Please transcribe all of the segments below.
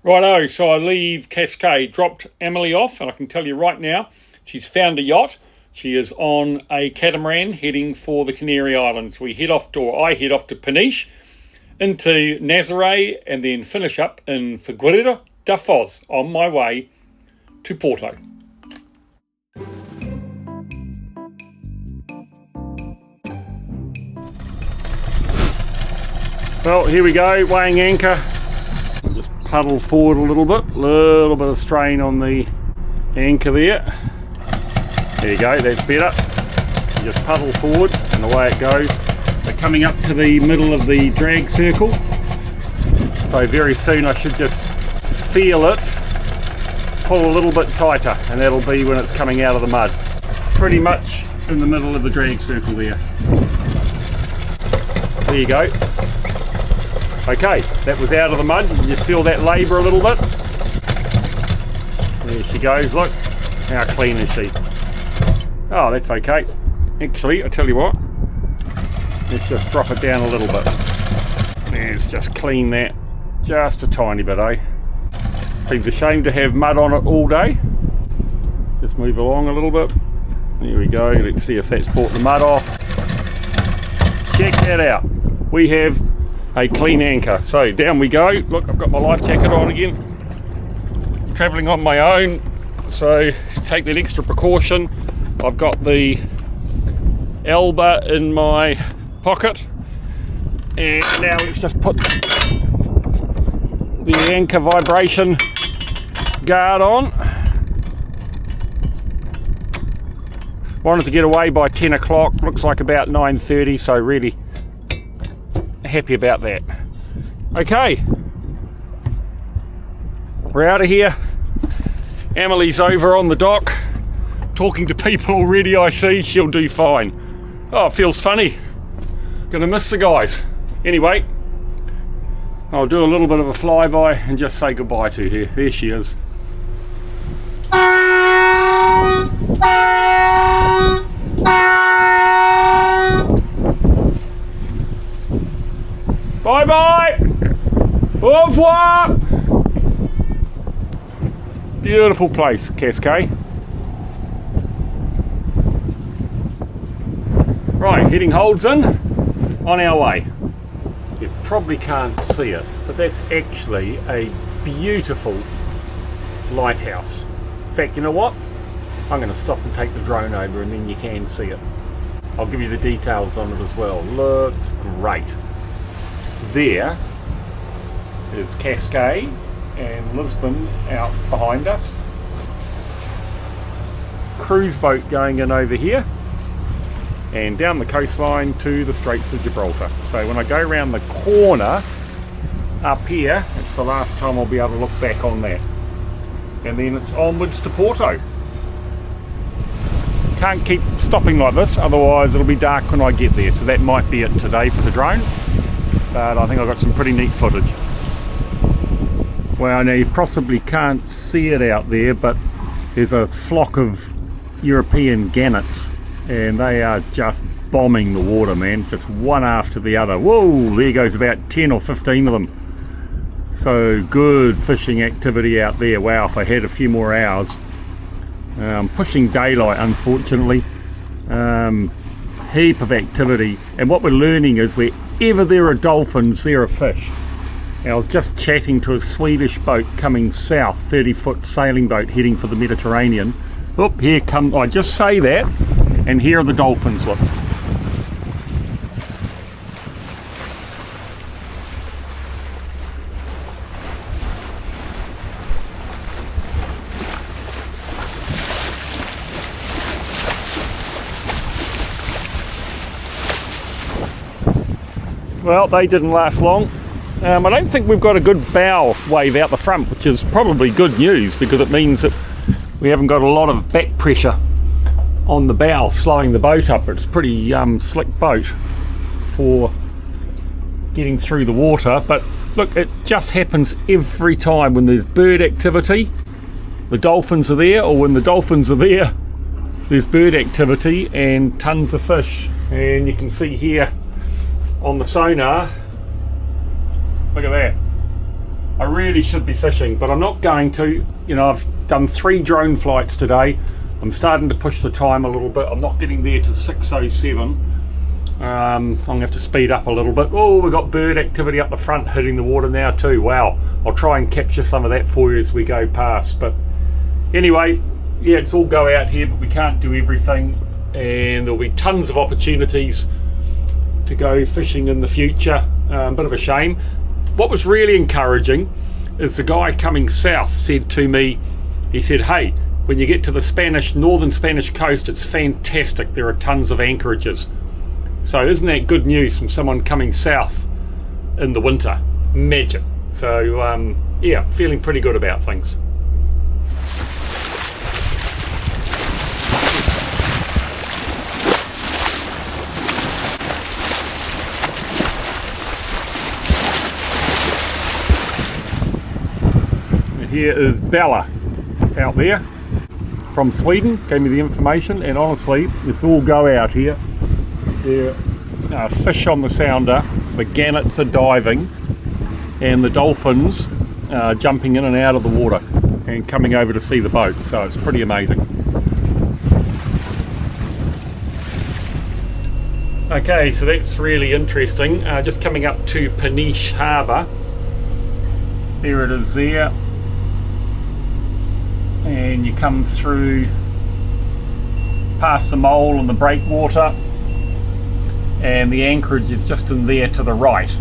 Righto, so I leave Cascade, dropped Emily off, and I can tell you right now, she's found a yacht. She is on a catamaran heading for the Canary Islands. I head off to Paniche, into Nazare, and then finish up in Figueira da Foz on my way to Porto. Well, here we go, weighing anchor. Just paddle forward a little bit of strain on the anchor there. There you go, that's better. You just paddle forward and away it goes. We're coming up to the middle of the drag circle. So very soon I should just feel it pull a little bit tighter, and that'll be when it's coming out of the mud. Pretty much in the middle of the drag circle there. There you go. Okay, that was out of the mud. You can just feel that labour a little bit. There she goes, look. How clean is she? Oh, that's okay. Actually, I tell you what. Let's just drop it down a little bit. Let's just clean that just a tiny bit, eh? Seems a shame to have mud on it all day. Just move along a little bit. There we go. Let's see if that's brought the mud off. Check that out. We have a clean anchor. So down we go. Look, I've got my life jacket on again. Travelling on my own, so take that extra precaution. I've got the Alba in my pocket, and now let's just put the anchor vibration guard on. Wanted to get away by 10 o'clock, looks like about 9:30, so really happy about that. Okay, we're out of here. Emily's over on the dock talking to people already. I see she'll do fine. Oh, it feels funny, gonna miss the guys. Anyway, I'll do a little bit of a flyby and just say goodbye to her. There she is. Bye bye. Au revoir. Beautiful place, Cascade. Right, heading Holdston, on our way. You probably can't see it, but that's actually a beautiful lighthouse. In fact, you know what? I'm going to stop and take the drone over, and then you can see it. I'll give you the details on it as well. Looks great. There is Cascade and Lisbon out behind us. Cruise boat going in over here, and down the coastline to the Straits of Gibraltar. So when I go around the corner up here, it's the last time I'll be able to look back on that. And then it's onwards to Porto. Can't keep stopping like this, otherwise it'll be dark when I get there. So that might be it today for the drone. But I think I've got some pretty neat footage. Well, now you possibly can't see it out there, but there's a flock of European gannets, and they are just bombing the water, man, just one after the other. Whoa, there goes about 10 or 15 of them. So good fishing activity out there. Wow, if I had a few more hours. Pushing daylight, unfortunately. Heap of activity, and what we're learning is wherever there are dolphins, there are fish. Now, I was just chatting to a Swedish boat coming south, 30-foot sailing boat heading for the Mediterranean. Oh, here come, I just say that, and here are the dolphins, look. Well, they didn't last long. I don't think we've got a good bow wave out the front, which is probably good news, because it means that we haven't got a lot of back pressure on the bow slowing the boat up. It's a pretty slick boat for getting through the water, but look, it just happens every time when there's bird activity, the dolphins are there, or when the dolphins are there, there's bird activity and tons of fish. And you can see here on the sonar, look at that, I really should be fishing, but I'm not going to. You know, I've done 3 drone flights today. I'm starting to push the time a little bit. I'm not getting there to 6:07. I'm going to have to speed up a little bit. Oh, we've got bird activity up the front hitting the water now too. Wow. I'll try and capture some of that for you as we go past. But anyway, yeah, it's all go out here, but we can't do everything. And there'll be tons of opportunities to go fishing in the future. Bit of a shame. What was really encouraging is the guy coming south said to me, he said, hey, when you get to the northern Spanish coast, it's fantastic. There are tons of anchorages. So isn't that good news from someone coming south in the winter? Magic. So yeah, feeling pretty good about things. And here is Bella out there from Sweden, gave me the information, and honestly, it's all go out here. There are fish on the sounder, the gannets are diving, and the dolphins are jumping in and out of the water and coming over to see the boat, so it's pretty amazing. Okay, so that's really interesting. Just coming up to Paniche harbour. There it is there. And you come through past the mole and the breakwater, and the anchorage is just in there to the right.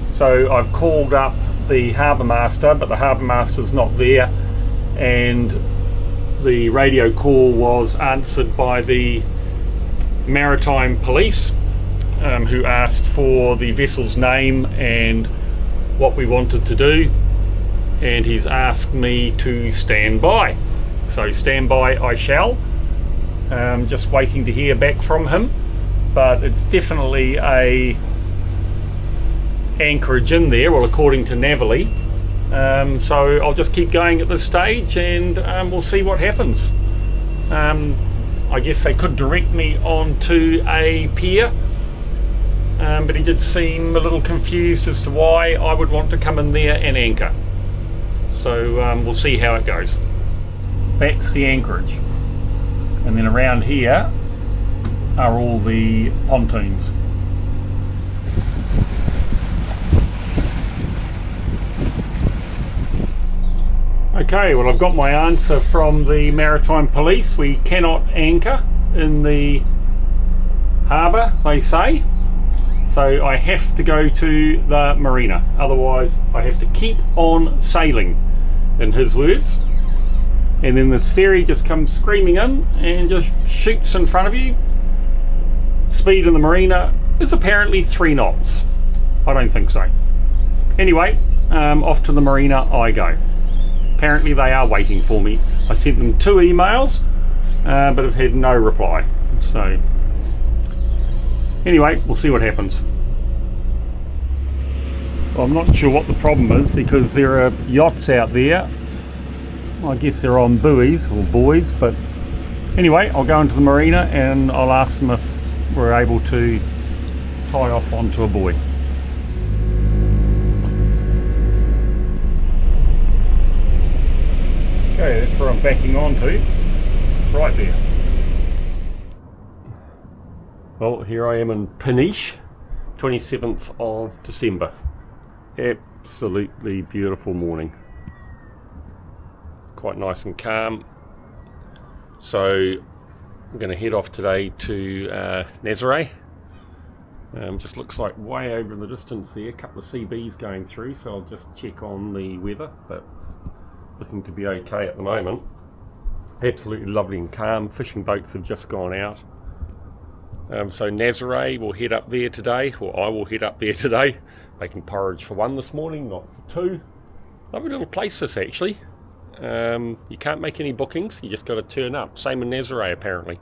So I've called up the harbour master, but the harbour master's not there, and the radio call was answered by the maritime police, who asked for the vessel's name and what we wanted to do, and he's asked me to stand by. So stand by I shall. Just waiting to hear back from him. But it's definitely a anchorage in there, well, according to Navily. So I'll just keep going at this stage, and we'll see what happens. I guess they could direct me onto a pier, but he did seem a little confused as to why I would want to come in there and anchor. So we'll see how it goes. That's the anchorage, and then around here are all the pontoons. Okay, well, I've got my answer from the maritime police. We cannot anchor in the harbour, they say, so I have to go to the marina, otherwise I have to keep on sailing, in his words. And then this ferry just comes screaming in and just shoots in front of you. Speed in the marina is apparently 3 knots. I don't think so. Anyway, off to the marina I go. Apparently they are waiting for me. I sent them 2 emails, but have had no reply. So anyway, we'll see what happens. Well, I'm not sure what the problem is, because there are yachts out there. I guess they're on buoys or buoys, but anyway, I'll go into the marina and I'll ask them if we're able to tie off onto a buoy. Okay, that's where I'm backing onto, right there. Well, here I am in Paniche, 27th of December. Absolutely beautiful morning. It's quite nice and calm. So I'm going to head off today to Nazare. Just looks like way over in the distance there, a couple of CBs going through, so I'll just check on the weather, but it's looking to be okay at the moment. Absolutely lovely and calm. Fishing boats have just gone out. So Nazare will head up there today, or I will head up there today, making porridge for 1 this morning, not for 2. Lovely little place this actually. You can't make any bookings, you just got to turn up. Same in Nazare apparently.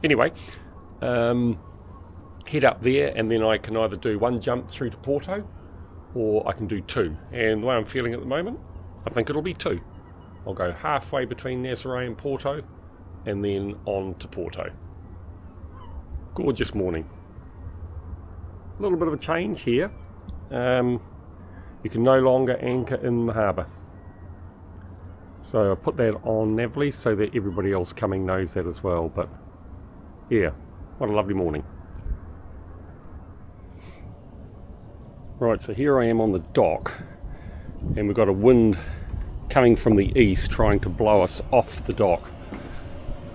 Anyway, head up there, and then I can either do 1 jump through to Porto, or I can do 2. And the way I'm feeling at the moment, I think it'll be 2. I'll go halfway between Nazare and Porto, and then on to Porto. Gorgeous morning. A little bit of a change here. you can no longer anchor in the harbour. So I put that on navly so that everybody else coming knows that as well. But yeah, what a lovely morning. Right, so here I am on the dock, and we've got a wind coming from the east trying to blow us off the dock.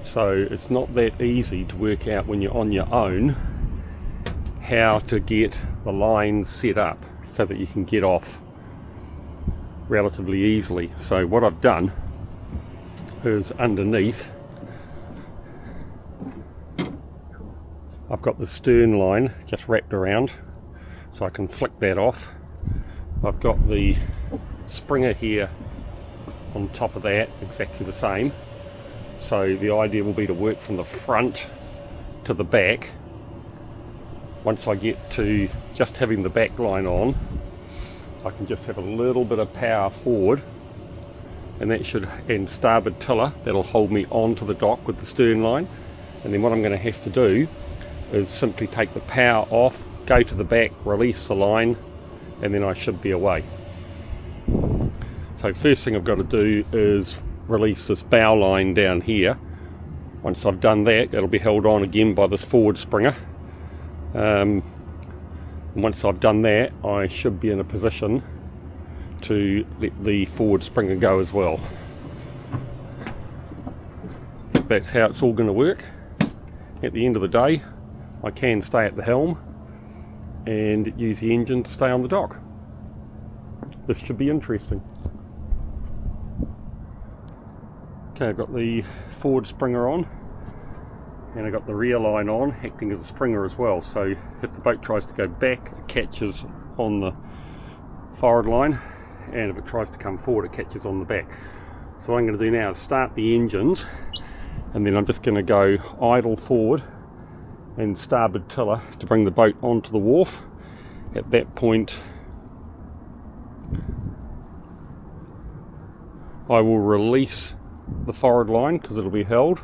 So it's not that easy to work out when you're on your own how to get the lines set up so that you can get off relatively easily. So what I've done is underneath I've got the stern line just wrapped around so I can flick that off. I've got the springer here on top of that, exactly the same. So the idea will be to work from the front to the back. Once I get to just having the back line on, I can just have a little bit of power forward, and that should, and starboard tiller, that'll hold me onto the dock with the stern line. And then what I'm going to have to do is simply take the power off, go to the back, release the line, and then I should be away. So first thing I've got to do is release this bow line down here. Once I've done that, it'll be held on again by this forward springer. And once I've done that, I should be in a position to let the forward springer go as well. That's how it's all going to work. At the end of the day, I can stay at the helm and use the engine to stay on the dock. This should be interesting. Okay, I've got the forward springer on, and I've got the rear line on, acting as a springer as well. So if the boat tries to go back, it catches on the forward line, and if it tries to come forward, it catches on the back. So what I'm going to do now is start the engines, and then I'm just going to go idle forward and starboard tiller to bring the boat onto the wharf. At that point, I will release the forward line because it'll be held,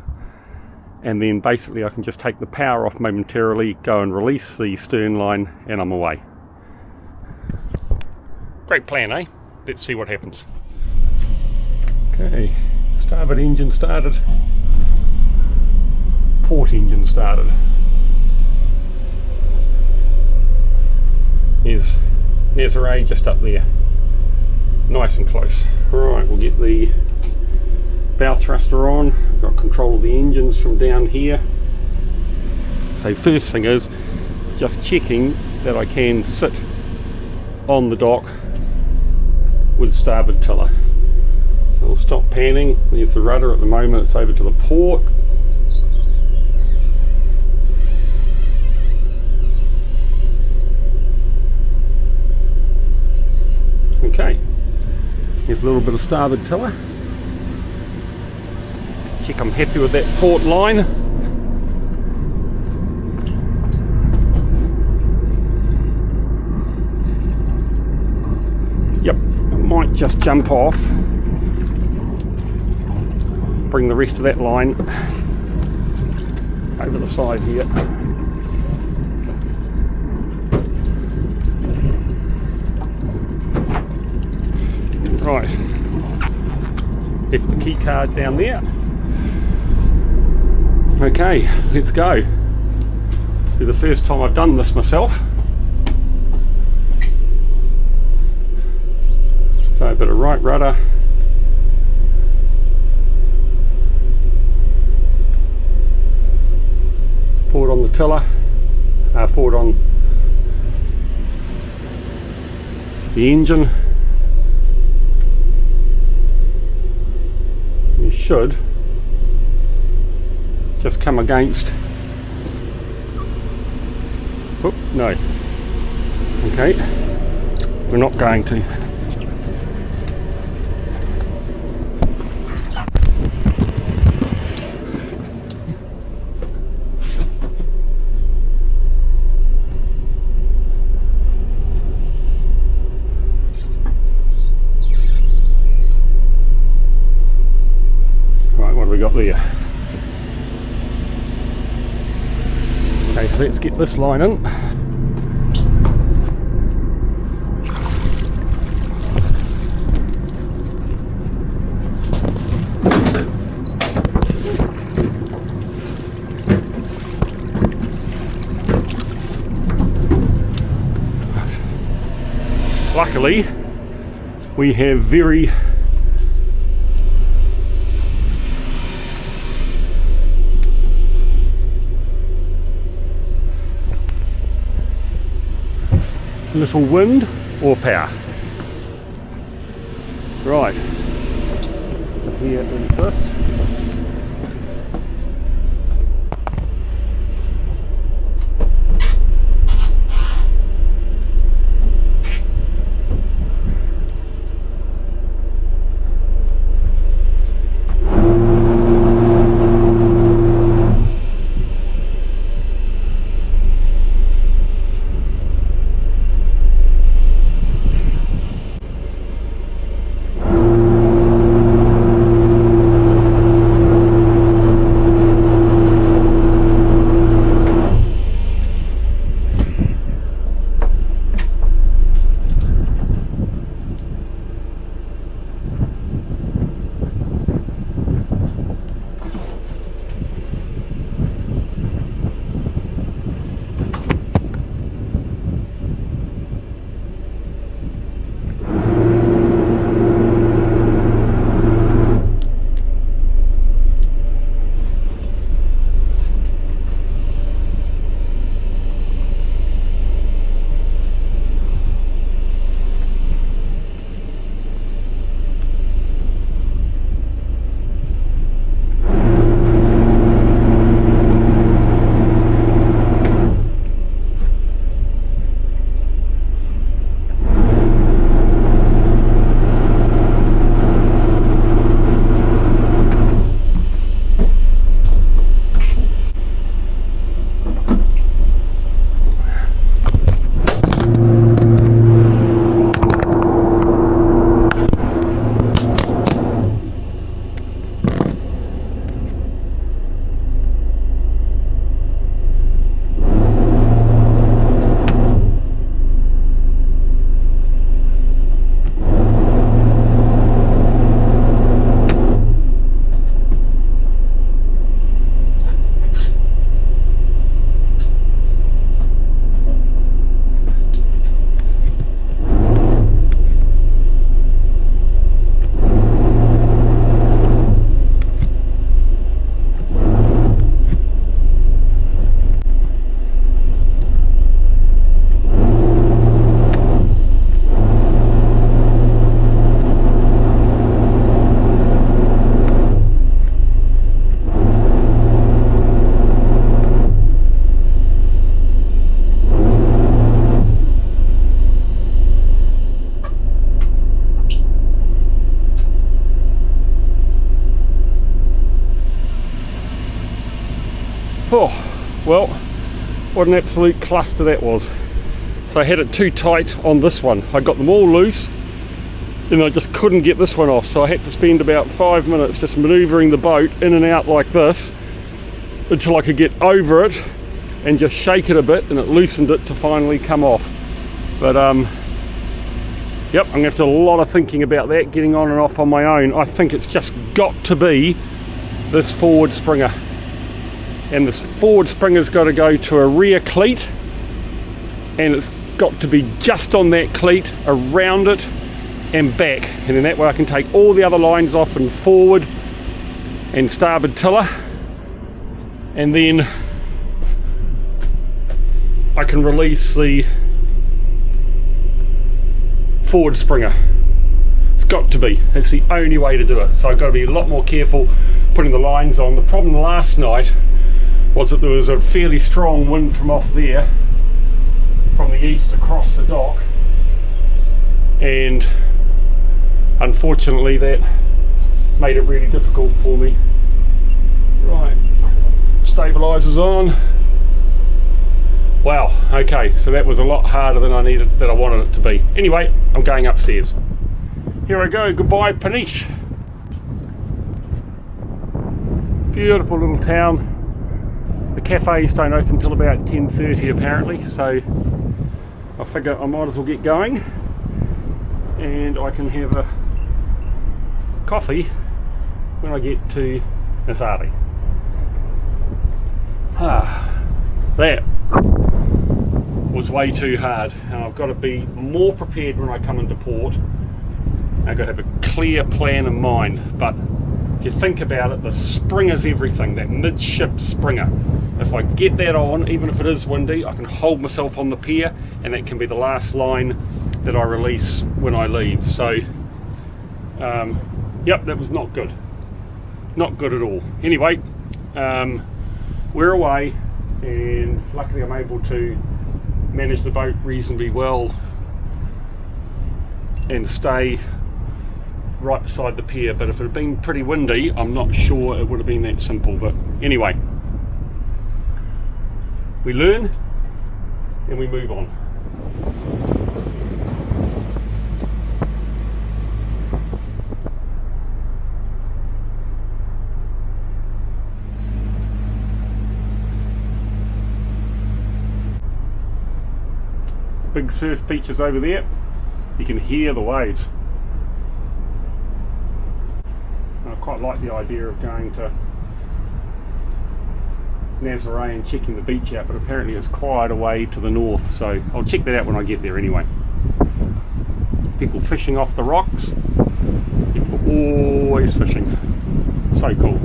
and then basically I can just take the power off momentarily, go and release the stern line, and I'm away. Great plan, eh? Let's see what happens. Okay, starboard engine started, port engine started. There's Nazare just up there, nice and close. Right, we'll get the bow thruster on. I've got control of the engines from down here. So first thing is just checking that I can sit on the dock with starboard tiller. So we'll stop panning. There's the rudder. At the moment it's over to the port. Okay, here's a little bit of starboard tiller. Check I'm happy with that port line. Yep, I might just jump off, bring the rest of that line over the side here. Right, left the key card down there. Okay, let's go. This will be the first time I've done this myself. So a bit of right rudder. Forward on the tiller. Forward on the engine. You should just come against. Oop, no. Okay, we're not going to. Right, what have we got there? Okay, so let's get this line in. luckily we have very little wind or power. Right, so here is this. Oh, well, what an absolute cluster that was. So I had it too tight on this one. I got them all loose and I just couldn't get this one off. So I had to spend about 5 minutes just maneuvering the boat in and out like this until I could get over it and just shake it a bit, and it loosened it to finally come off. But yep, I'm gonna have to do a lot of thinking about that, getting on and off on my own. I think it's just got to be this forward springer. And this forward springer's got to go to a rear cleat, and it's got to be just on that cleat, around it and back, and then that way I can take all the other lines off and forward and starboard tiller, and then I can release the forward springer. It's got to be. It's the only way to do it. So I've got to be a lot more careful putting the lines on. The problem last night was that there was a fairly strong wind from off there, from the east across the dock, and unfortunately that made it really difficult for me. Right, stabilizers on. Wow, okay, so that was a lot harder than I wanted it to be. Anyway, I'm going upstairs. Here I go, goodbye Paniche. Beautiful little town. The cafes don't open until about 10:30 apparently, so I figure I might as well get going and I can have a coffee when I get to Nazare. was way too hard, and I've got to be more prepared when I come into port. I've got to have a clear plan in mind. But if you think about it, the springer's everything, that midship springer. If I get that on, even if it is windy, I can hold myself on the pier, and that can be the last line that I release when I leave. So yep, that was not good. Not good at all. Anyway, we're away, and luckily I'm able to manage the boat reasonably well and stay right beside the pier. But if it had been pretty windy, I'm not sure it would have been that simple. But anyway, we learn and we move on. Big surf beaches over there. You can hear the waves. I quite like the idea of going to Nazare and checking the beach out, but apparently it's quite a way to the north, so I'll check that out when I get there anyway. People fishing off the rocks. People always fishing. So cool.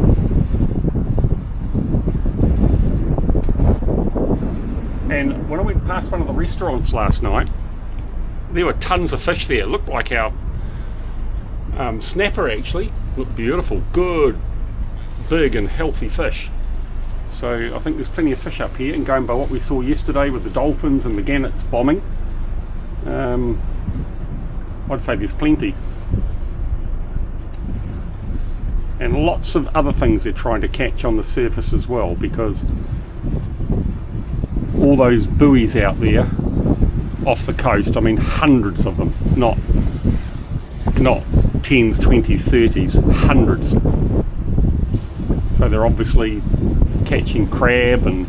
And when I went past one of the restaurants last night, there were tons of fish there. It looked like our snapper actually. Looked beautiful, good, big and healthy fish. So I think there's plenty of fish up here, and going by what we saw yesterday with the dolphins and the gannets bombing, I'd say there's plenty. And lots of other things they're trying to catch on the surface as well, because all those buoys out there off the coast, I mean hundreds of them, not 10s, 20s, 30s, hundreds. So they're obviously catching crab and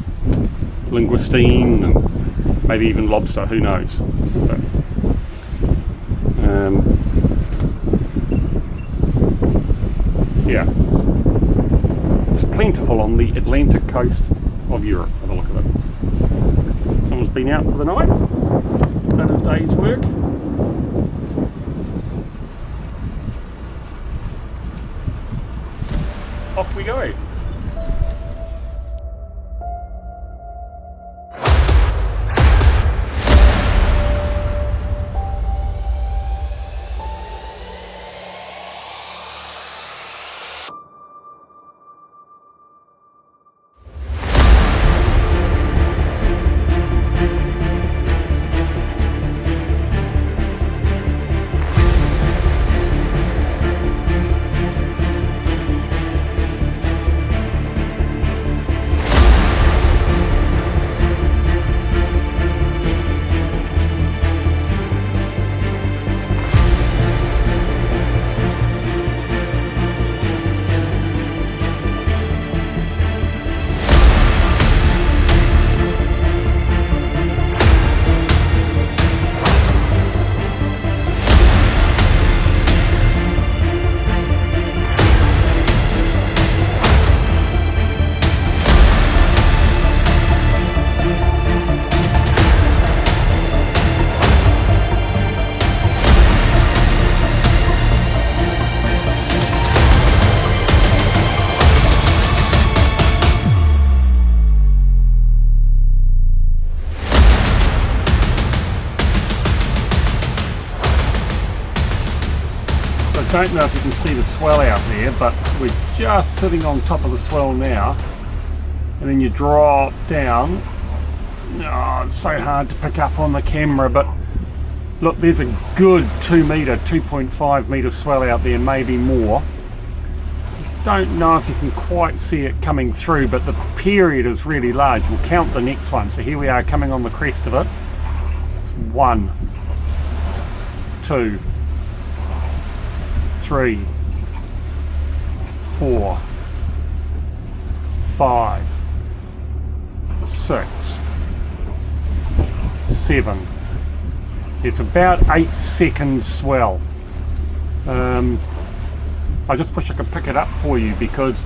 linguistine and maybe even lobster, who knows. But, yeah, it's plentiful on the Atlantic coast of Europe, by the look of it. Someone's been out for the night, done his day's work. Off we go. I don't know if you can see the swell out there, but we're just sitting on top of the swell now, and then you drop down. Oh, it's so hard to pick up on the camera, but look, there's a good 2 metre, 2.5 metre swell out there, maybe more. Don't know if you can quite see it coming through, but the period is really large. We'll count the next one. So here we are coming on the crest of it. It's 1, 2, 3, 4, 5, 6, 7. It's about 8 seconds swell. I just wish I could pick it up for you because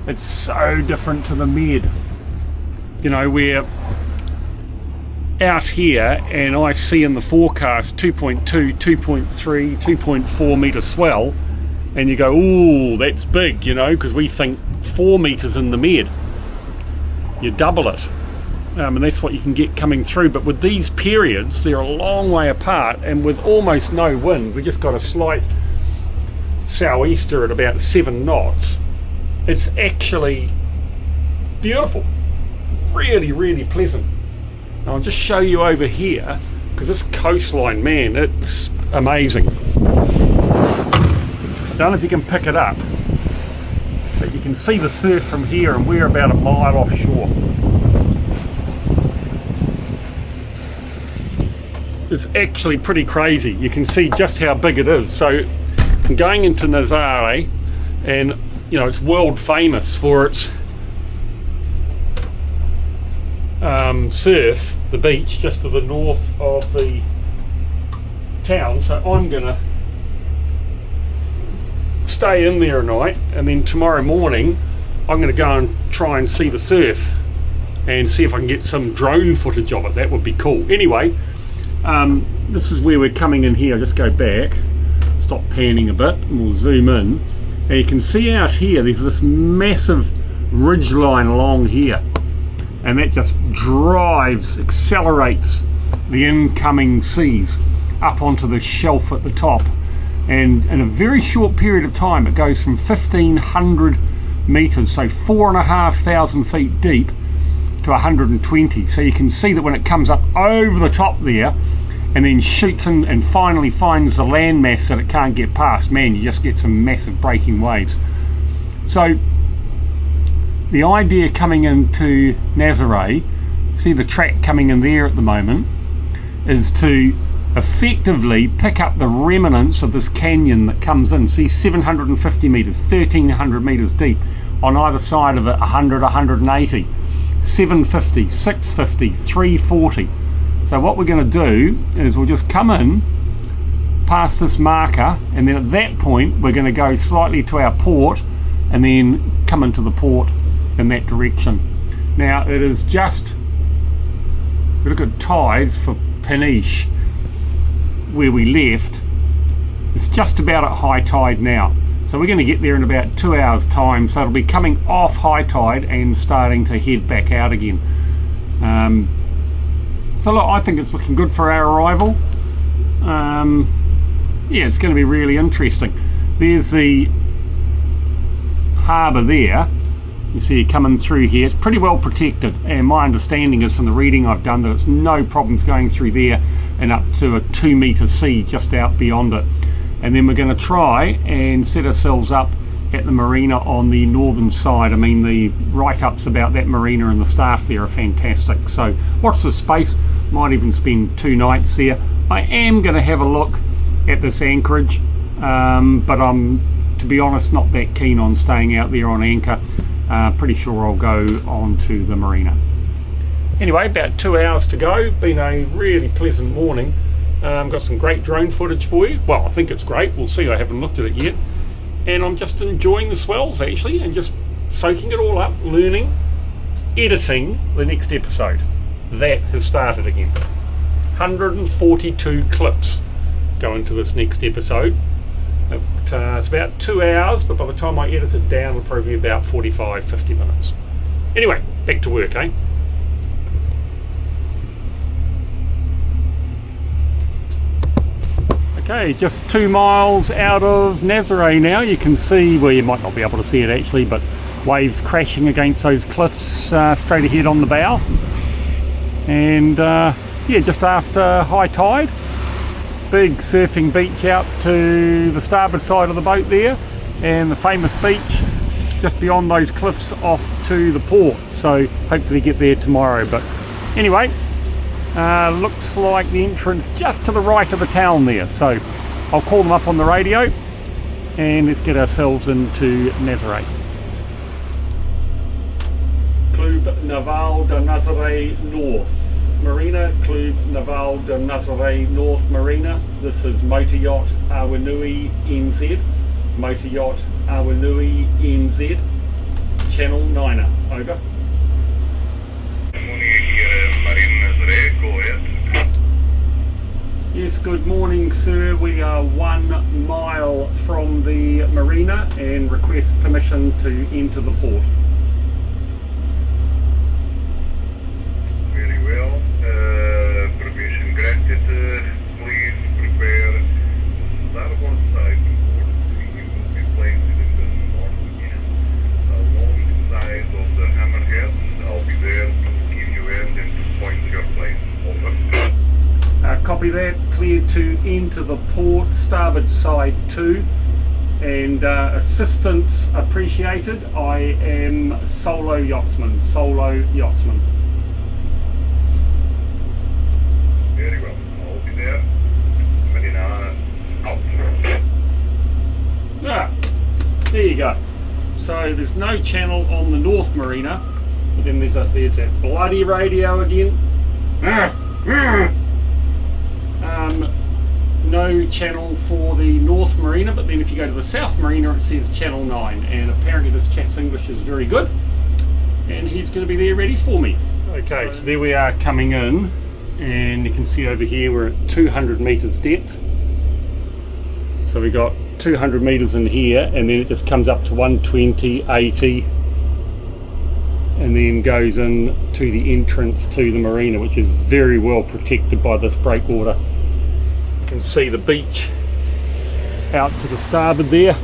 it's so different to the Med. You know, where out here and I see in the forecast 2.2, 2.3, 2.4 metre swell, and you go, ooh, that's big, you know, because we think 4 metres in the Med. You double it. And that's what you can get coming through. But with these periods, they're a long way apart, and with almost no wind, we just got a slight sou'easter at about 7 knots. It's actually beautiful. Really, really pleasant. And I'll just show you over here, because this coastline, man, it's amazing. I don't know if you can pick it up, but you can see the surf from here, and we're about a mile offshore. It's actually pretty crazy. You can see just how big it is. So I'm going into Nazare, and you know, it's world famous for its surf, the beach just to the north of the town. So I'm gonna stay in there a night, and then tomorrow morning I'm gonna go and try and see the surf and see if I can get some drone footage of it. That would be cool. Anyway, this is where we're coming in here. I'll just go back, stop panning a bit, and we'll zoom in. And you can see out here there's this massive ridge line along here, and that just drives, accelerates the incoming seas up onto the shelf at the top, and in a very short period of time it goes from 1,500 meters, so 4,500 feet deep, to 120. So you can see that when it comes up over the top there and then shoots in and finally finds the landmass that it can't get past, man, you just get some massive breaking waves. So the idea coming into Nazare, see the track coming in there at the moment, is to effectively pick up the remnants of this canyon that comes in. See, 750 meters, 1,300 meters deep on either side of it, 100, 180, 750, 650, 340. So what we're going to do is we'll just come in past this marker, and then at that point we're going to go slightly to our port and then come into the port in that direction. Now it is just, we look at tides for Paniche where we left, it's just about at high tide now. So we're going to get there in about 2 hours time, so it'll be coming off high tide and starting to head back out again. So look, I think it's looking good for our arrival. Yeah, it's going to be really interesting. There's the harbour there. You see it coming through here. It's pretty well protected, and my understanding is from the reading I've done that it's no problems going through there and up to a 2 metre sea just out beyond it. And then we're going to try and set ourselves up at the marina on the northern side. I mean, the write-ups about that marina and the staff there are fantastic. So watch the space. Might even spend 2 nights there. I am going to have a look at this anchorage, but I'm, to be honest, not that keen on staying out there on anchor. Pretty sure I'll go on to the marina. Anyway, about 2 hours to go. Been a really pleasant morning. Got some great drone footage for you. Well, I think it's great. We'll see. I haven't looked at it yet. And I'm just enjoying the swells actually, and just soaking it all up, learning, editing the next episode. That has started again. 142 clips go into this next episode. It's about 2 hours, but by the time I edit it down, it'll probably be about 45-50 minutes. Anyway, back to work, eh? Okay, just 2 miles out of Nazare now. You can see, well, you might not be able to see it actually, but waves crashing against those cliffs straight ahead on the bow. And yeah, just after high tide. Big surfing beach out to the starboard side of the boat there, and the famous beach just beyond those cliffs off to the port. So hopefully get there tomorrow. But anyway, looks like the entrance just to the right of the town there. So I'll call them up on the radio and let's get ourselves into Nazare. Club Naval de Nazare North Marina, Club Naval de Nazare North Marina. This is Motor Yacht Awanui NZ. Motor Yacht Awanui NZ. Channel 9er, over. Morning here, Marine Nazare, go ahead. Yes, good morning, sir. We are 1 mile from the marina and request permission to enter the port. Very well. Permission granted. Please prepare starboard side port. You will be placed in the north again, alongside of the hammerhead. I'll be there to give you end and to point your place. Over. Copy that. Cleared to enter the port, starboard side 2, and assistance appreciated. I am solo yachtsman. Very well. I'll be there. Marina out. Ah, there you go. So there's no channel on the North Marina, but then there's that bloody radio again. No channel for the North Marina, but then if you go to the South Marina it says channel 9, and apparently this chap's English is very good and he's going to be there ready for me. Okay, so there we are coming in, and you can see over here we're at 200 meters depth. So we got 200 meters in here, and then it just comes up to 120, 80, and then goes in to the entrance to the marina, which is very well protected by this breakwater. You can see the beach out to the starboard there.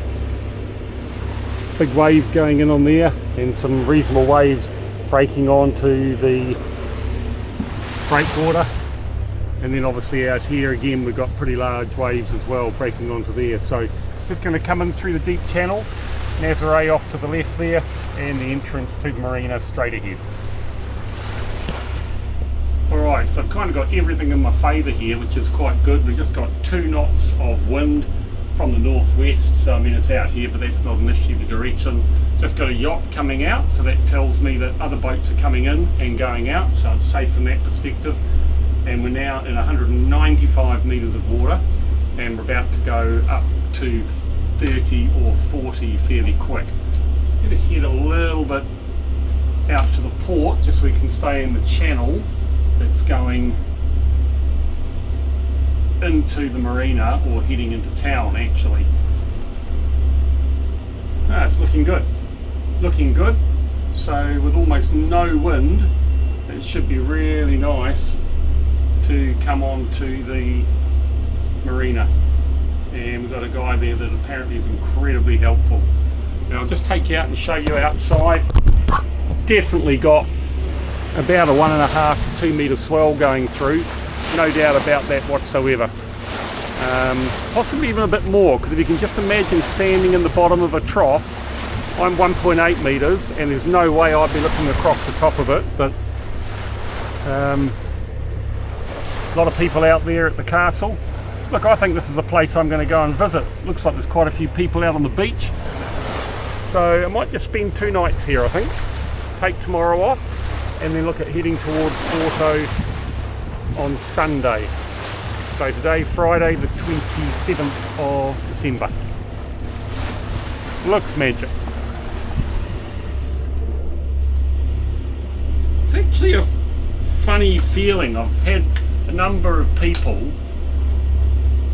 Big waves going in on there, and some reasonable waves breaking onto the breakwater. And then obviously out here again we've got pretty large waves as well breaking onto there. So just going to come in through the deep channel, Nazare off to the left there, and the entrance to the marina straight ahead. Alright, so I've kind of got everything in my favour here, which is quite good. We've just got 2 knots of wind from the northwest, so I mean it's out here, but that's not an issue, the direction. Just got a yacht coming out, so that tells me that other boats are coming in and going out, so it's safe from that perspective. And we're now in 195 metres of water, and we're about to go up to 30 or 40 fairly quick. Just going to head a little bit out to the port just so we can stay in the channel that's going into the marina, or heading into town actually. It's looking good, so with almost no wind it should be really nice to come on to the marina. And we've got a guy there that apparently is incredibly helpful. Now I'll just take you out and show you outside. Definitely got about a 1.5 to 2 metre swell going through, no doubt about that whatsoever. Possibly even a bit more, because if you can just imagine standing in the bottom of a trough, I'm 1.8 metres and there's no way I'd be looking across the top of it, but a lot of people out there at the castle. Look, I think this is a place I'm going to go and visit. Looks like there's quite a few people out on the beach, so I might just spend 2 nights here, I think. Take tomorrow off and then look at heading towards Porto on Sunday. So today, Friday the 27th of December. Looks magic. It's actually a funny feeling. I've had a number of people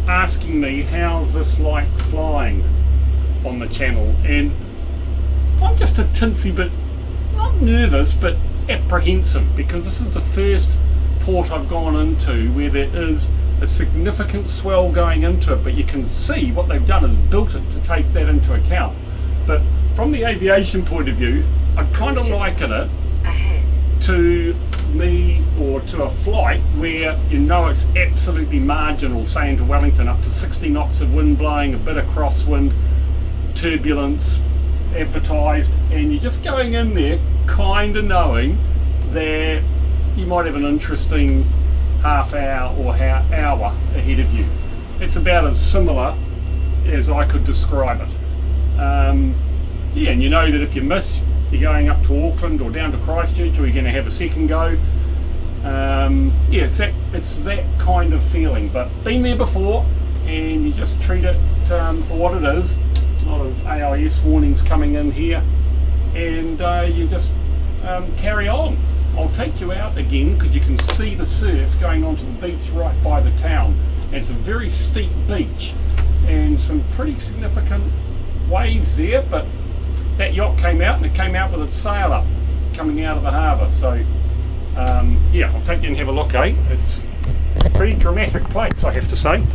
asking me how's this like flying on the channel, and I'm just a tinsy bit, not nervous, but apprehensive, because this is the first port I've gone into where there is a significant swell going into it, but you can see what they've done is built it to take that into account. But from the aviation point of view, I kind of liken it to me, or to a flight where you know it's absolutely marginal, say into Wellington, up to 60 knots of wind blowing, a bit of crosswind, turbulence advertised, and you're just going in there kind of knowing that you might have an interesting half hour or hour ahead of you. It's about as similar as I could describe it. Yeah, and you know that if you miss, you're going up to Auckland or down to Christchurch, or you're going to have a second go. Yeah, it's that kind of feeling, but been there before, and you just treat it for what it is. A lot of AIS warnings coming in here, and you just carry on. I'll take you out again because you can see the surf going onto the beach right by the town. It's a very steep beach and some pretty significant waves there, but that yacht came out, and it came out with its sail up coming out of the harbour. So yeah, I'll take you and have a look, eh? It's a pretty dramatic place, I have to say.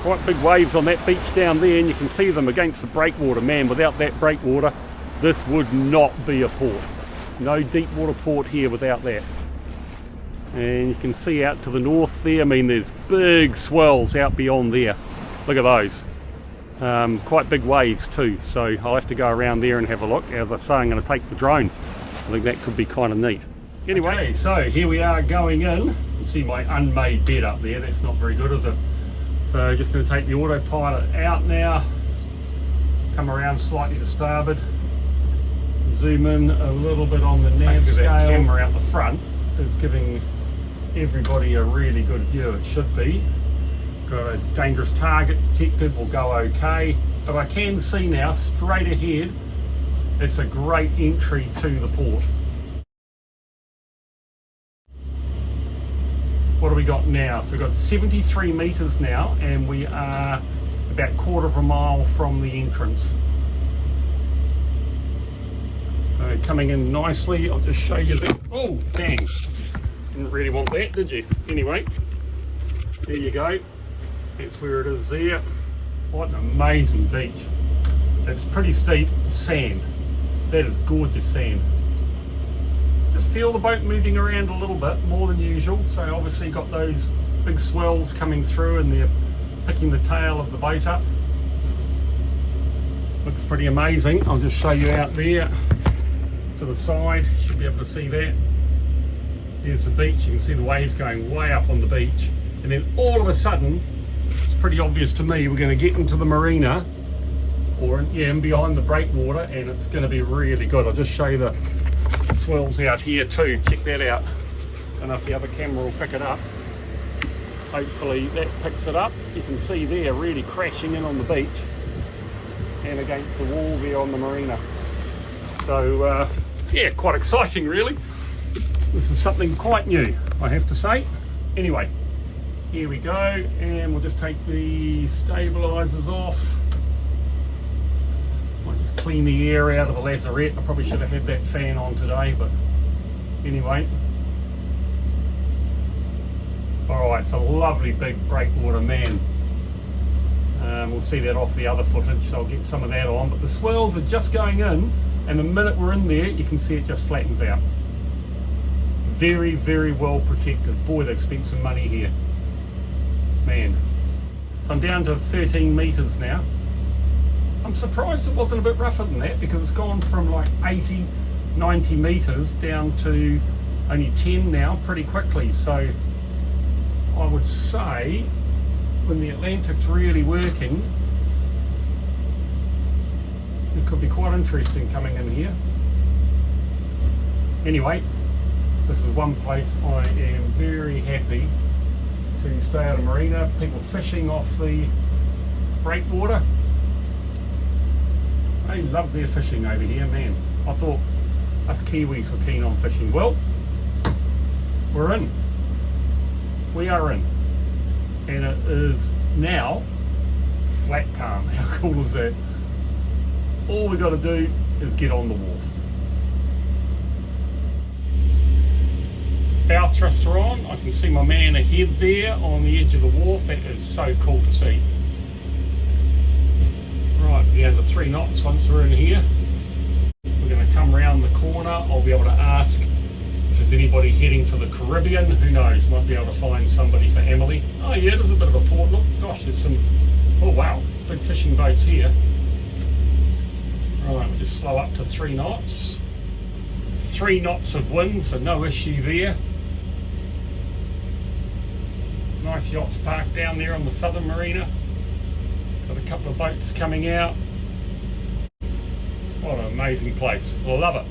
Quite big waves on that beach down there, and you can see them against the breakwater. Man, without that breakwater, this would not be a port. No deep water port here without that. And you can see out to the north there, I mean, there's big swells out beyond there. Look at those. Quite big waves too, so I'll have to go around there and have a look. As I say, I'm going to take the drone. I think that could be kind of neat. Anyway, okay, so here we are going in. You see my unmade bed up there. That's not very good, is it? So just going to take the autopilot out now, come around slightly to starboard, zoom in a little bit on the nav scale. That camera out the front is giving everybody a really good view. It should be. Got a dangerous target detected, will go okay. But I can see now, straight ahead, it's a great entry to the port. What do we got now? So we've got 73 metres now, and we are about 1/4 mile from the entrance. So coming in nicely, I'll just show you that. Oh, dang. Didn't really want that, did you? Anyway, there you go. That's where it is there. What an amazing beach. It's pretty steep sand. That is gorgeous sand. Just feel the boat moving around a little bit more than usual. So obviously got those big swells coming through, and they're picking the tail of the boat up. Looks pretty amazing. I'll just show you out there to the side. Should be able to see that. There's the beach. You can see the waves going way up on the beach, and then all of a sudden, it's pretty obvious to me, we're going to get into the marina, or in behind the breakwater, and it's going to be really good. I'll just show you the swells out here too. Check that out. I don't know if the other camera will pick it up. Hopefully that picks it up. You can see there really crashing in on the beach and against the wall there on the marina. So yeah, quite exciting really. This is something quite new, I have to say. Anyway, here we go, and we'll just take the stabilizers off. Might just clean the air out of the lazarette. I probably should have had that fan on today, but anyway. Alright, it's a lovely big breakwater, man. We'll see that off the other footage, so I'll get some of that on. But the swells are just going in, and the minute we're in there, you can see it just flattens out. Very, very well protected. Boy, they've spent some money here. Man. So I'm down to 13 metres now. I'm surprised it wasn't a bit rougher than that, because it's gone from like 80, 90 metres down to only 10 now pretty quickly. So I would say when the Atlantic's really working, it could be quite interesting coming in here. Anyway, this is one place I am very happy to stay at a marina. People fishing off the breakwater. They love their fishing over here, man. I thought us Kiwis were keen on fishing. Well, we're in. We are in. And it is now flat calm. How cool is that? All we got to do is get on the wharf. Bow thruster on. I can see my man ahead there on the edge of the wharf. That is so cool to see. Right, we're down to 3 knots once we're in here. We're going to come round the corner. I'll be able to ask if there's anybody heading for the Caribbean. Who knows, might be able to find somebody for Emily. Oh yeah, there's a bit of a port. Look, gosh, there's some, oh wow, big fishing boats here. Right, we'll just slow up to 3 knots. 3 knots of wind, so no issue there. Nice yachts parked down there on the southern marina. Got a couple of boats coming out. What an amazing place. I love it.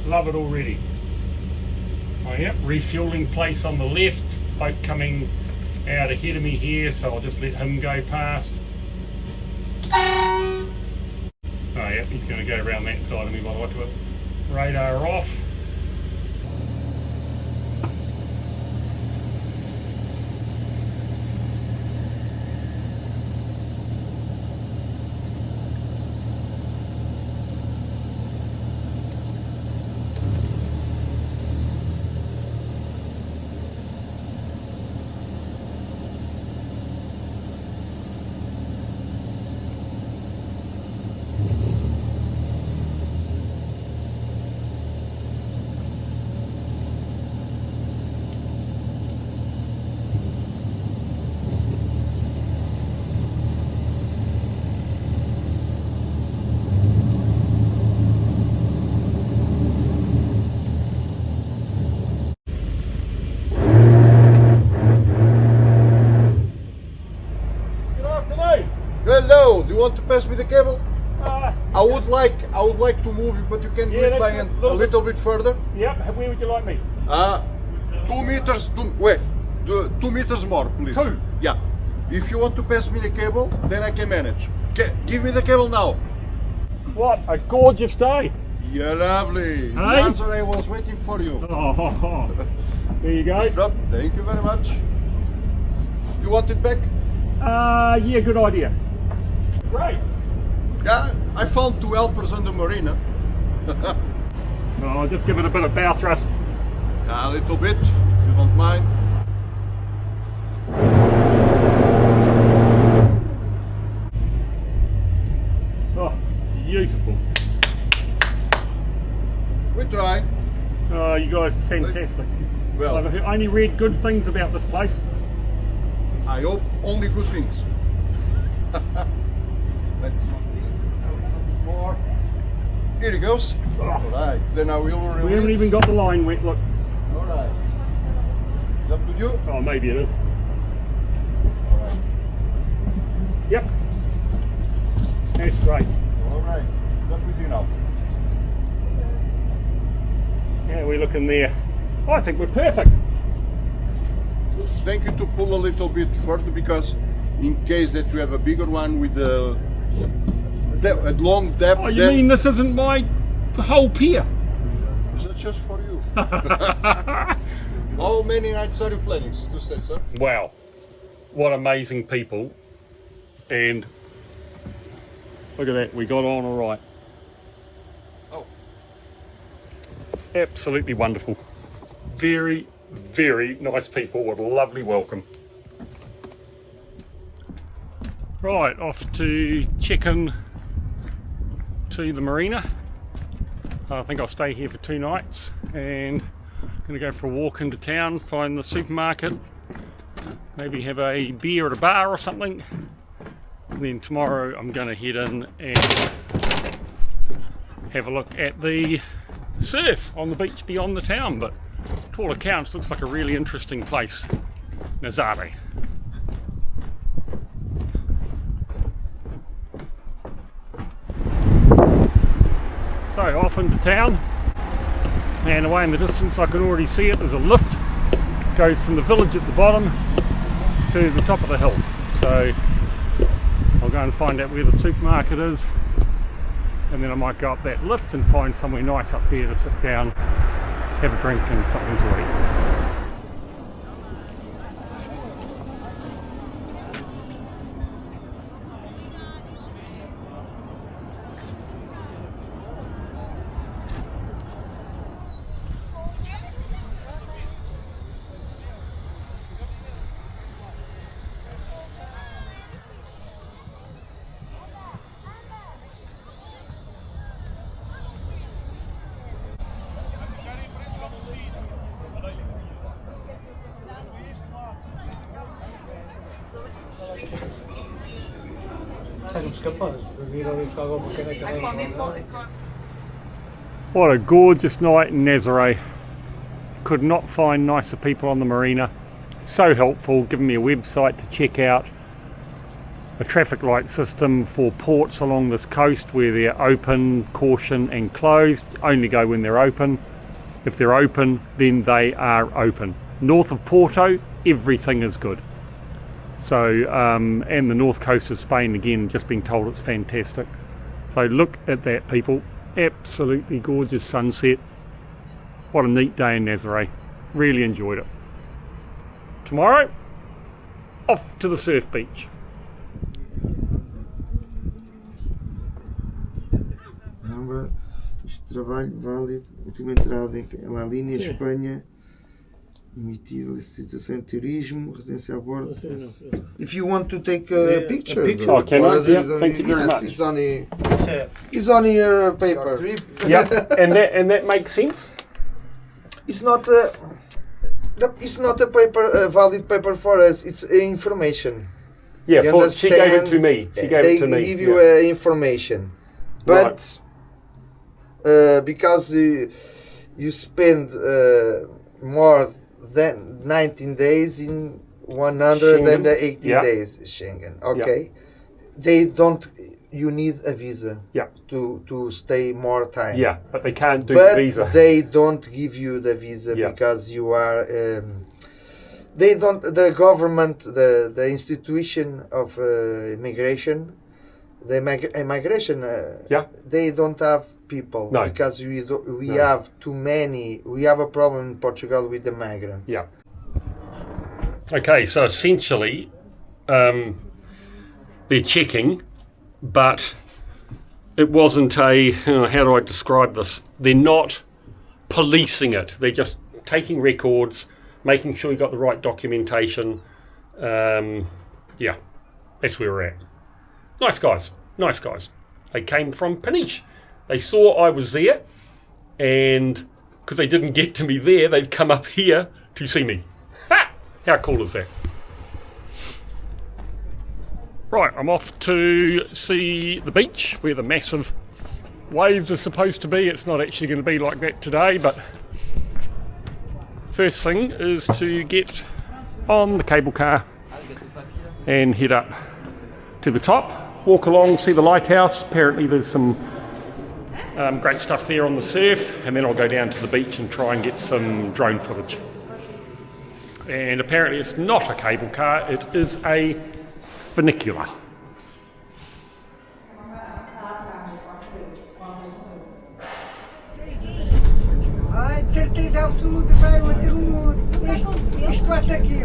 Love it already. Oh yep, refueling place on the left, boat coming out ahead of me here, so I'll just let him go past. Oh yep, he's going to go around that side of me by the look of it. Radar off. Hello, do you want to pass me the cable? I would like to move you, but you can do it by a little bit further. Yep, where would you like me? 2 meters, 2 meters more, please. 2? Yeah. If you want to pass me the cable, then I can manage. Give me the cable now. What a gorgeous day. Yeah, lovely. Hey? Nazare was waiting for you. Oh, there you go. Stop. Thank you very much. You want it back? Yeah, good idea. Great. Yeah, I found 2 helpers on the marina. I'll just give it a bit of bow thrust. A little bit, if you don't mind. Oh, beautiful. We try. Oh, you guys are fantastic. Well, I've only read good things about this place. I hope only good things. Let's a little bit more. Here it goes. Oh. Alright, then I will release. We haven't even got the line wet, look. Alright. Is that with you? Oh, maybe it is. Alright. Yep. That's great. Alright. Is that with you now? Yeah, we're looking there. I think we're perfect. Thank you to pull a little bit further, because in case that you have a bigger one with a long depth. Oh, you mean this isn't my whole pier? Is that just for you? How many nights are you planning to stay, sir? Wow, what amazing people. And look at that, we got on all right. Oh. Absolutely wonderful. Very, very nice people. What a lovely welcome. Right, off to check in to the marina. I think I'll stay here for 2 nights, and I'm going to go for a walk into town, find the supermarket, maybe have a beer at a bar or something. And then tomorrow I'm going to head in and have a look at the surf on the beach beyond the town, but to all accounts looks like a really interesting place. Nazare. So off into town, and away in the distance I can already see it. There's a lift, goes from the village at the bottom to the top of the hill. So I'll go and find out where the supermarket is, and then I might go up that lift and find somewhere nice up there to sit down, have a drink and something to eat. What a gorgeous night in Nazare. Could not find nicer people on the marina. So helpful, giving me a website to check out, a traffic light system for ports along this coast where they're open, caution and closed. Only go when they're open. If they're open, then they are open. North of Porto, everything is good. So, and the north coast of Spain, again, just being told it's fantastic. So look at that, people. Absolutely gorgeous sunset. What a neat day in Nazare. Really enjoyed it. Tomorrow, off to the surf beach. Number, este trabalho válido, última entrada em La Linha, Espanha, emitido licitação de turismo, residência a bordo. If you want to take a picture, Oh, can I? Yeah, thank you very much. It's only a paper. Yeah, and that makes sense. It's not a paper, a valid paper for us. It's information. Yeah, You she gave it to understand? me. She gave They it to me. give you yeah. information, Right. but because you spend more than 19 days in 180 Yeah. days Schengen. Okay, they don't. You need a visa Yeah, to stay more time. yeah, but they can't do But the visa. they don't give you the visa Yeah. because you are. They don't. The government, the institution of immigration, the immigration. Yeah. They don't have people No. because we No. have too many. We have a problem in Portugal with the migrants. Yeah. Okay, so essentially, they're checking, but it wasn't a, how do I describe this? They're not policing it. They're just taking records, making sure you got the right documentation. Yeah, that's where we're at. Nice guys, nice guys. They came from Paniche. They saw I was there, and because they didn't get to me there, they've come up here to see me. Ha! How cool is that? Right, I'm off to see the beach where the massive waves are supposed to be. It's not actually going to be like that today, but first thing is to get on the cable car and head up to the top, walk along, see the lighthouse. Apparently there's some great stuff there on the surf, and then I'll go down to the beach and try and get some drone footage. And apparently it's not a cable car, it is a funicular. Ai, de certeza absoluta vai manter isto bate aqui.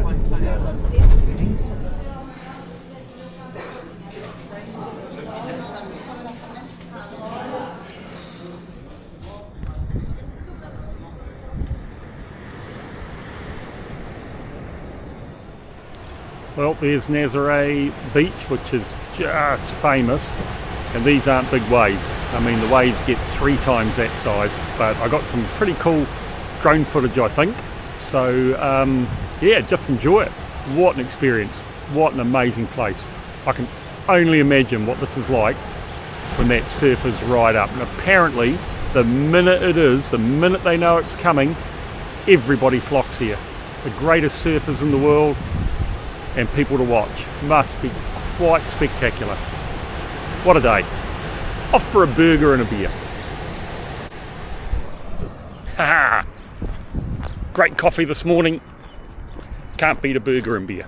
Well, there's Nazare Beach, which is just famous, and these aren't big waves. I mean, the waves get 3 times that size, but I got some pretty cool drone footage, I think. So, yeah, just enjoy it. What an experience. What an amazing place. I can only imagine what this is like when that surf is right up. And apparently, the minute they know it's coming, everybody flocks here. The greatest surfers in the world, and people to watch. Must be quite spectacular. What a day. Off for a burger and a beer. Haha! Great coffee this morning. Can't beat a burger and beer.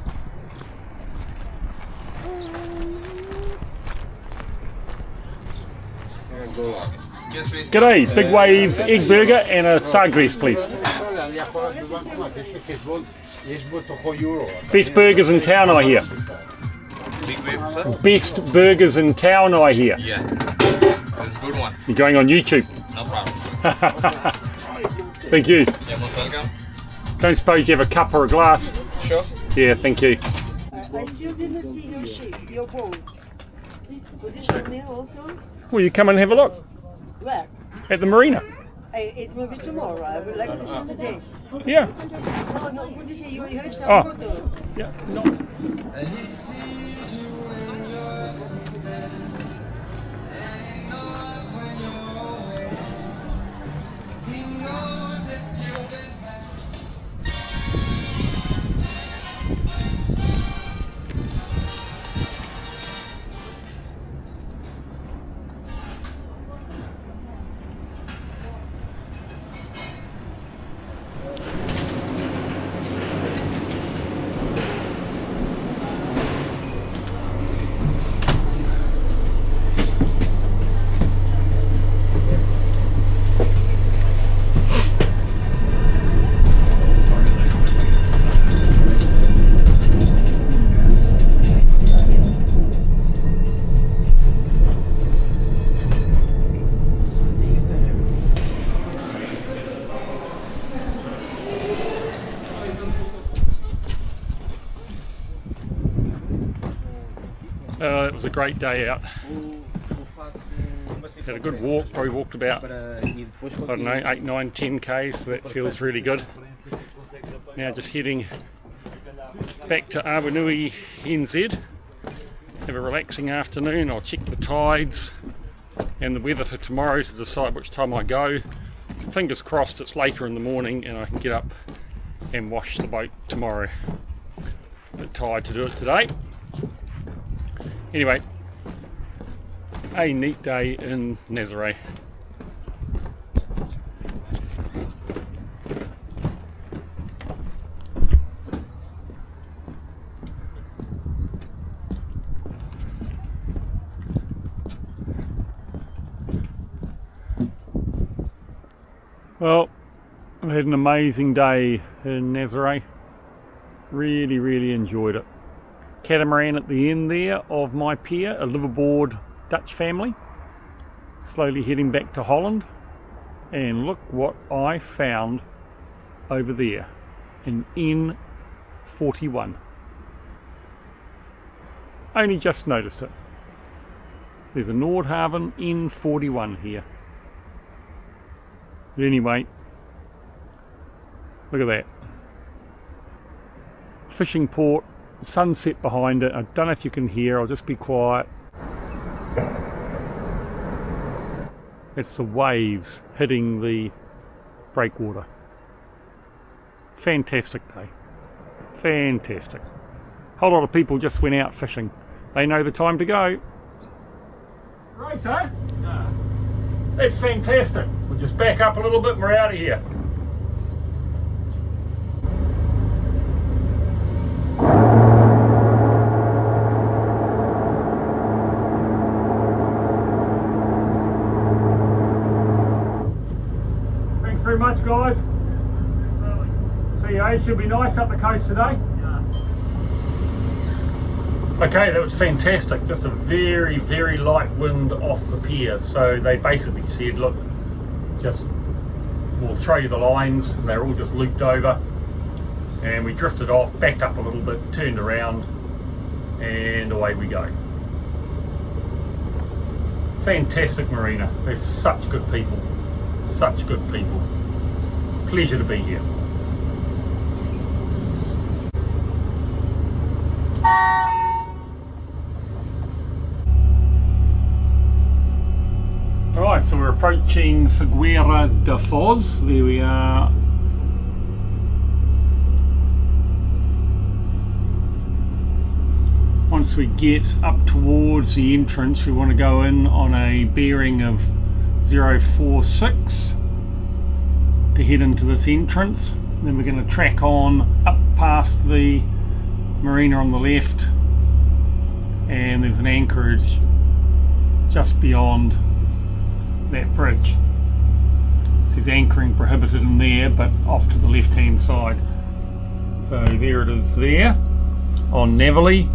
G'day, big wave egg burger and a Sagres, please. Best burgers in town, I hear. Best burgers in town, I hear. Yeah, that's a good one. You're going on YouTube. No problem. Thank you. You're most welcome. Don't suppose you have a cup or a glass? Sure. Yeah, thank you. I still didn't see your ship, your boat. Would it come there also? Will you come and have a look Where? at the marina? It will be tomorrow. I would like to see today. Yeah. No, would you say you have some Oh. photo? Yeah. No. a great day out. Had a good walk, probably walked about, I don't know, 8, 9, 10 Ks, so that feels really good. Now just heading back to Awanui NZ, have a relaxing afternoon. I'll check the tides and the weather for tomorrow to decide which time I go. Fingers crossed it's later in the morning and I can get up and wash the boat tomorrow. A bit tired to do it today. Anyway, a neat day in Nazare. Well, I had an amazing day in Nazare. Really enjoyed it. Catamaran at the end there of my pier, a liveaboard Dutch family, slowly heading back to Holland, and look what I found over there, an N51. Only just noticed it. There's a Nordhavn N41 here. But anyway, look at that. Fishing port, sunset behind it. I don't know if you can hear, I'll just be quiet. It's the waves hitting the breakwater. Fantastic day. Fantastic. A whole lot of people just went out fishing. They know the time to go. Right, huh? Yeah. That's fantastic. We'll just back up a little bit and we're out of here. Thanks very much, guys. See you. It should be nice up the coast today. Okay, that was fantastic. Just a very light wind off the pier. So they basically said, look, just we'll throw you the lines, and they're all just looped over. And we drifted off, backed up a little bit, turned around, and away we go. Fantastic marina. They're such good people. Such good people. Pleasure to be here. Alright, so we're approaching Figueira da Foz. There we are. Once we get up towards the entrance, we want to go in on a bearing of 046 to head into this entrance. Then we're going to track on up past the marina on the left, and there's an anchorage just beyond that bridge. It says anchoring prohibited in there, but off to the left hand side. So there it is there on Navali,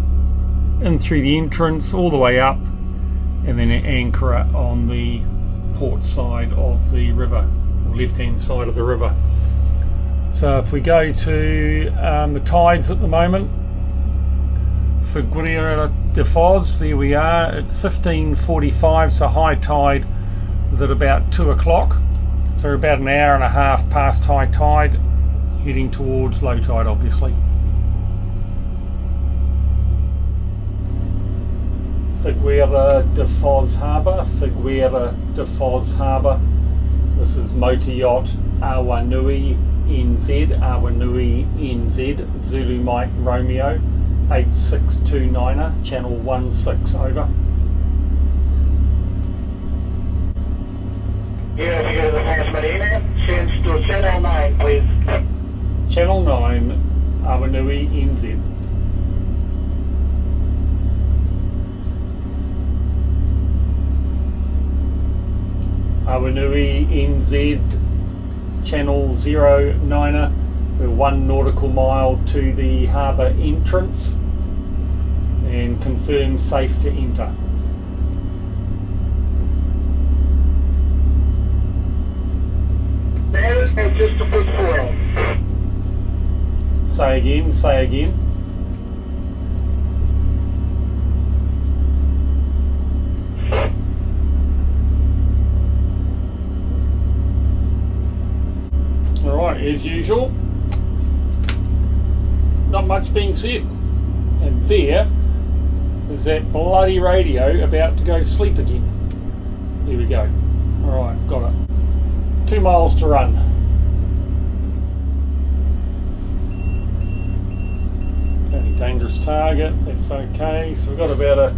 in through the entrance all the way up, and then an anchor on the port side of the river, or left hand side of the river. So if we go to the tides at the moment, Figueira da Foz, there we are, it's 15:45, so high tide is at about 2 o'clock, so we're about an hour and a half past high tide, heading towards low tide obviously. Figueira da Foz Harbour, Figueira da Foz Harbour. This is motor yacht Awanui NZ, Awanui NZ, Zulu Mike Romeo, 8629er, channel 16, over. Yeah, Figueira da Foz Marina, change to channel 9, please. Channel 9, Awanui NZ. Awanui NZ, channel 09er. We're 1 nautical mile to the harbour entrance, and confirm safe to enter. There's just to put foil. Say again, say again. as usual, not much being said. And there is that bloody radio about to go sleep again. There we go. Alright, got it. 2 miles to run. Okay, dangerous target, that's okay. So we've got about a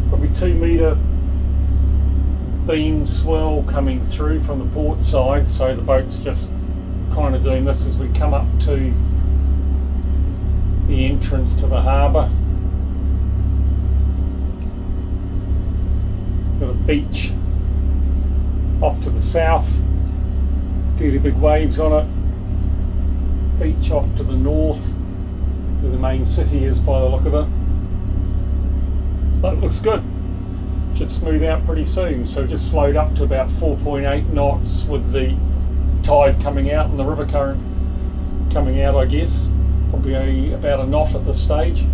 probably 2 metre beam swell coming through from the port side, so the boat's just kind of doing this as we come up to the entrance to the harbour. Got a beach off to the south, fairly big waves on it. Beach off to the north, where the main city is by the look of it. But it looks good. Should smooth out pretty soon. So just slowed up to about 4.8 knots with the tide coming out and the river current coming out, I guess. Probably only about a knot at this stage.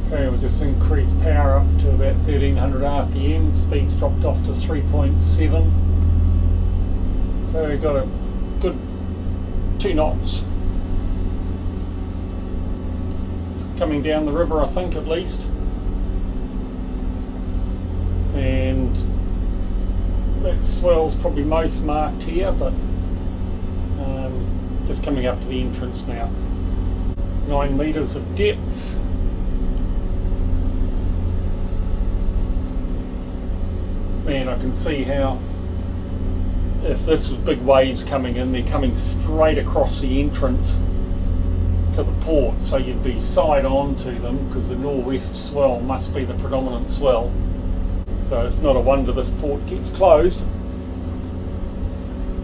Okay, we'll just increase power up to about 1300 RPM. Speed's dropped off to 3.7. So we've got a good 2 knots. Coming down the river, I think, at least. And that swell's probably most marked here, but just coming up to the entrance now. 9 metres of depth. Man, I can see how, if this was big waves coming in, they're coming straight across the entrance to the port, so you'd be side on to them because the northwest swell must be the predominant swell. So it's not a wonder this port gets closed,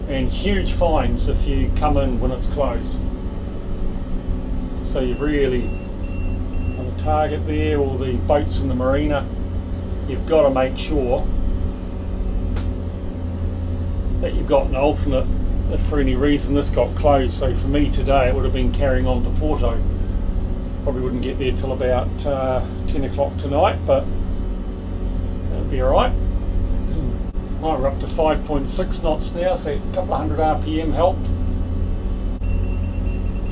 and huge fines if you come in when it's closed. So you've really, on the target there, or the boats in the marina, you've got to make sure that you've got an alternate if for any reason this got closed. So for me today it would have been carrying on to Porto. Probably wouldn't get there till about 10 o'clock tonight, but that'll be alright. Right, we're up to 5.6 knots now, so a couple of hundred RPM helped.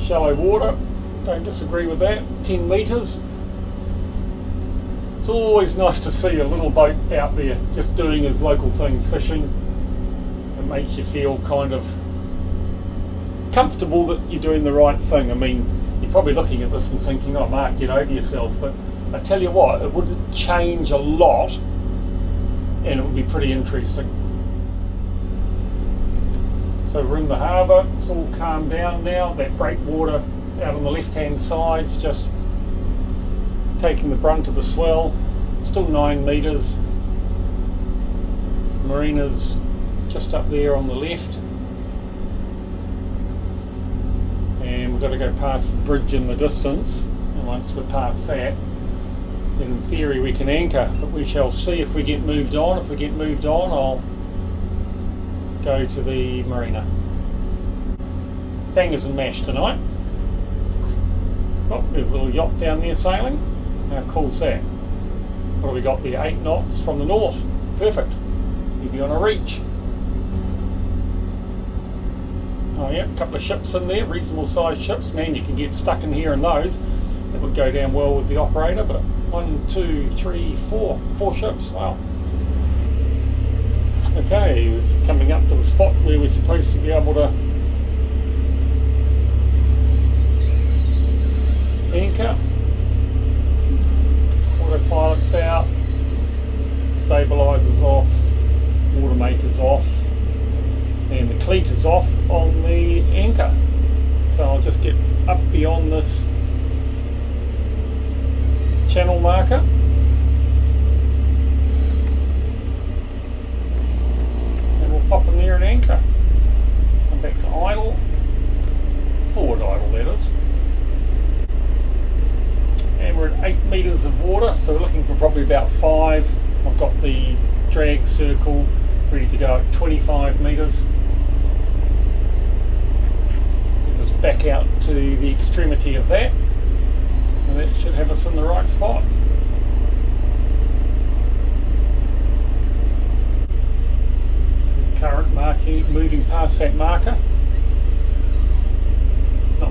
Shallow water, don't disagree with that. 10 metres. It's always nice to see a little boat out there just doing his local thing, fishing. It makes you feel kind of comfortable that you're doing the right thing. I mean, you're probably looking at this and thinking, oh Mark, get over yourself, but I tell you what, it wouldn't change a lot and it would be pretty interesting. So we're in the harbour, it's all calmed down now. That breakwater out on the left hand side's just taking the brunt of the swell. Still 9 metres. Marina's just up there on the left. And we've got to go past the bridge in the distance, and once we're past that, then in theory we can anchor, but we shall see if we get moved on. If we get moved on, I'll go to the marina. Bangers and mash tonight. Oh, there's a little yacht down there sailing. How cool's that? What have we got there? 8 knots from the north. Perfect. You'll be on a reach. Oh yeah, a couple of ships in there, reasonable sized ships. Man, you can get stuck in here in those. That would go down well with the operator, but 1, 2, 3, 4 ships, wow. Okay, it's coming up to the spot where we're supposed to be able to anchor. Autopilot's out, stabilizer's off, water maker's off, and the cleat is off on the anchor. So I'll just get up beyond this channel marker and we'll pop in there and anchor. Come back to idle, forward idle that is. And we're at 8 metres of water, so we're looking for probably about 5. I've got the drag circle ready to go at 25 metres. So just back out to the extremity of that, and that should have us in the right spot. So current marking, moving past that marker.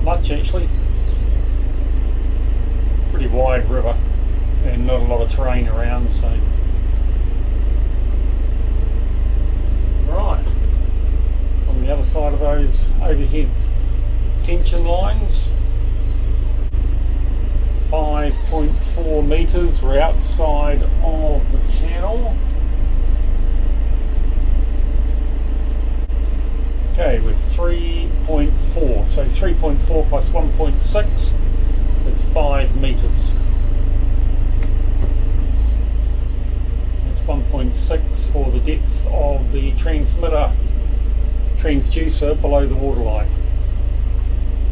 much actually. Pretty wide river and not a lot of terrain around, so. Right, on the other side of those overhead tension lines, 5.4 metres, we're outside of the channel. Okay, with 3.4, so 3.4 plus 1.6 is 5 metres. That's 1.6 for the depth of the transducer below the waterline.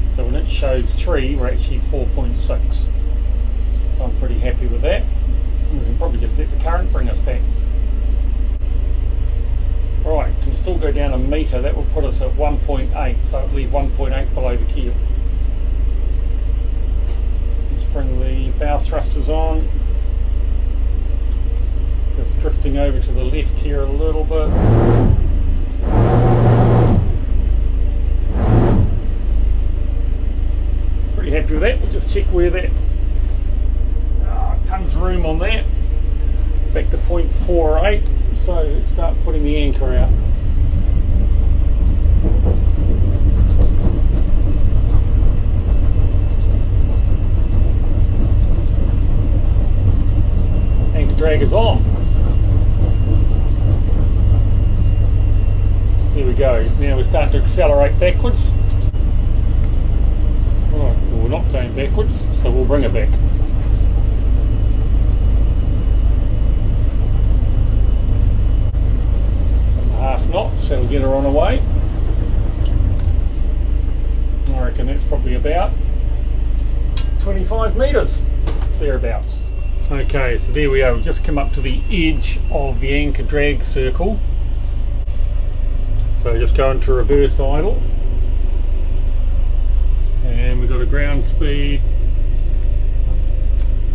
So when it shows 3, we're actually 4.6. So I'm pretty happy with that. We can probably just let the current bring us back. Right, can still go down a metre, that will put us at 1.8, so it'll leave 1.8 below the keel. Let's bring the bow thrusters on. Just drifting over to the left here a little bit. Pretty happy with that. We'll just check where that tons of room on that. Back to 0.48, so let's start putting the anchor out. Anchor drag is on. There we go. Now we're starting to accelerate backwards. Right, well, we're not going backwards, so we'll bring it back. 1.5 knots, that'll get her on her way. I reckon that's probably about 25 metres, thereabouts. Okay, so there we are, we've just come up to the edge of the anchor drag circle. So just go into reverse idle. And we've got a ground speed.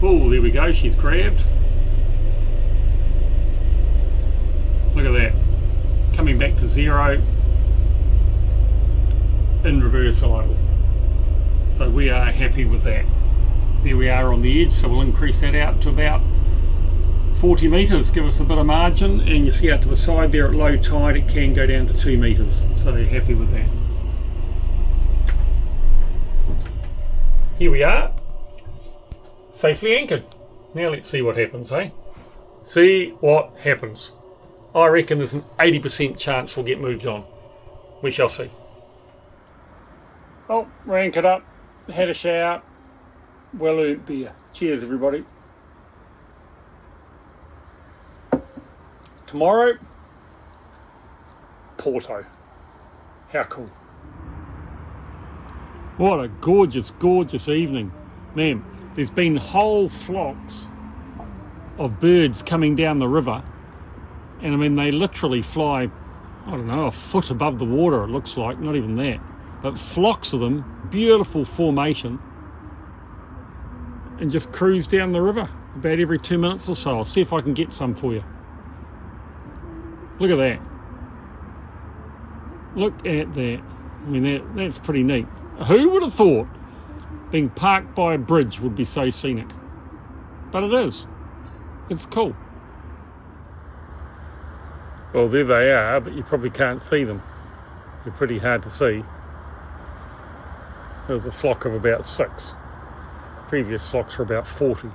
Oh, there we go, she's grabbed. Look at that. Coming back to 0 in reverse idle. So we are happy with that. There we are on the edge, so we'll increase that out to about 40 metres, give us a bit of margin, and you see out to the side there at low tide it can go down to 2 metres, so happy with that. Here we are, safely anchored. Now let's see what happens, eh? See what happens. I reckon there's an 80% chance we'll get moved on. We shall see. Oh, we're anchored up, had a shower, well earned beer. Cheers everybody. Tomorrow, Porto. How cool. What a gorgeous, gorgeous evening. Man, there's been whole flocks of birds coming down the river. And I mean, they literally fly, I don't know, a foot above the water, it looks like, not even that. But flocks of them, beautiful formation, and just cruise down the river about every 2 minutes or so. I'll see if I can get some for you. Look at that. Look at that. I mean, that's pretty neat. Who would have thought being parked by a bridge would be so scenic? But it is. It's cool. Well, there they are, but you probably can't see them. They're pretty hard to see. There's a flock of about 6. Previous flocks were about 40.